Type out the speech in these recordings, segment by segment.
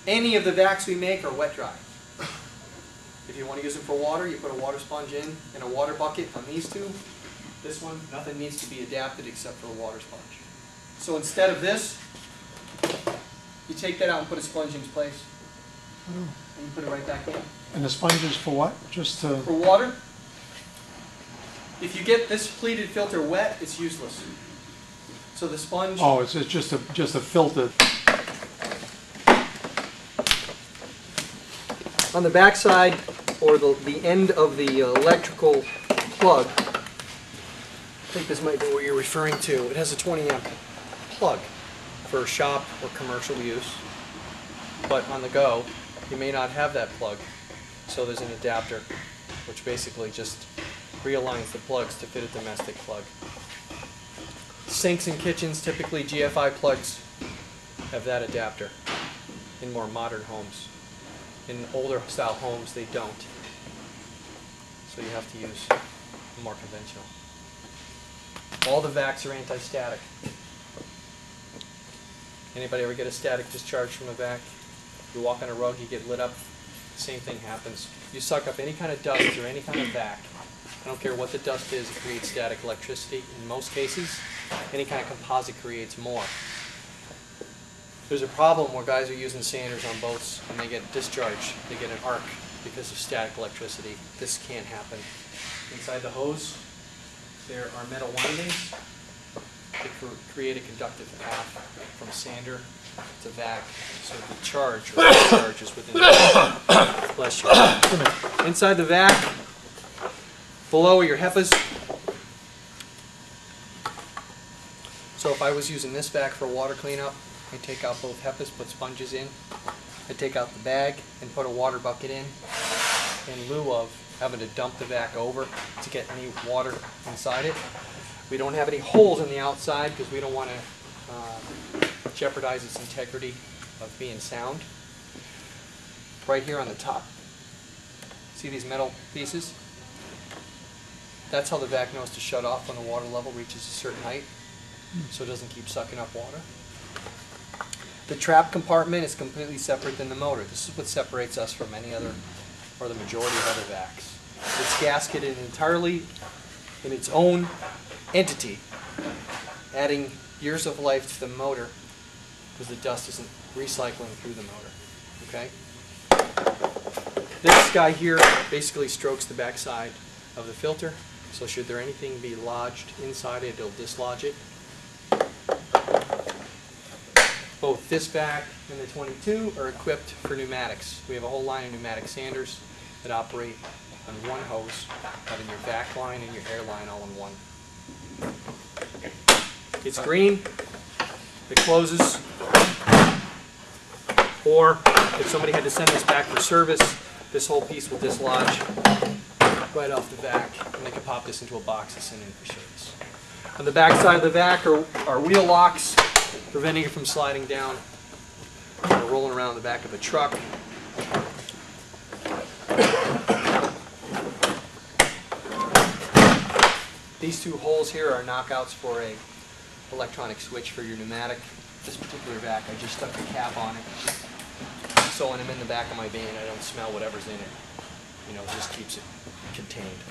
Any of the vacs we make are wet dry. If you want to use them for water, you put a water sponge in a water bucket on these two. This one, nothing needs to be adapted except for a water sponge. So instead of this, you take that out and put a sponge in its place. And you put it right back in. And the sponge is for what? Just to... For water. If you get this pleated filter wet, it's useless. So the sponge... Oh, it's just a filter. On the back side, or the end of the electrical plug, I think this might be what you're referring to. It has a 20 amp plug for shop or commercial use. But on the go, you may not have that plug. So there's an adapter, which basically just realigns the plugs to fit a domestic plug. Sinks in kitchens, typically GFI plugs, have that adapter in more modern homes. In older style homes, they don't. So you have to use more conventional. All the vacs are anti-static. Anybody ever get a static discharge from a vac? You walk on a rug, you get lit up, same thing happens. You suck up any kind of dust or any kind of vac. I don't care what the dust is, it creates static electricity. In most cases, any kind of composite creates more. There's a problem where guys are using sanders on boats and they get discharged, they get an arc because of static electricity. This can't happen. Inside the hose, there are metal windings that create a conductive path from sander to vac, so the charge or discharge is within the bless you. Inside the vac, below are your HEPAs. So if I was using this vac for water cleanup, I take out both HEPAs, put sponges in. I take out the bag and put a water bucket in lieu of having to dump the vac over to get any water inside it. We don't have any holes in the outside because we don't want to jeopardize its integrity of being sound. Right here on the top, see these metal pieces? That's how the vac knows to shut off when the water level reaches a certain height, so it doesn't keep sucking up water. The trap compartment is completely separate than the motor. This is what separates us from any other, or the majority of other vacs. It's gasketed entirely in its own entity, adding years of life to the motor because the dust isn't recycling through the motor. Okay? This guy here basically strokes the backside of the filter, so should there anything be lodged inside it, it'll dislodge it. Both this vac and the 22 are equipped for pneumatics. We have a whole line of pneumatic sanders that operate on one hose, having your vac line and your air line all in one. It's green, it closes, or if somebody had to send this back for service, this whole piece will dislodge right off the vac, and they can pop this into a box and send in for service. On the back side of the vac are wheel locks, preventing it from sliding down or rolling around the back of a truck. These two holes here are knockouts for a electronic switch for your pneumatic. This particular vac, I just stuck the cap on it, so when I'm in the back of my van, I don't smell whatever's in it. You know, it just keeps it contained.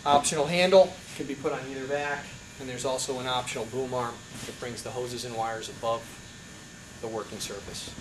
Optional handle can be put on either vac. And there's also an optional boom arm that brings the hoses and wires above the working surface.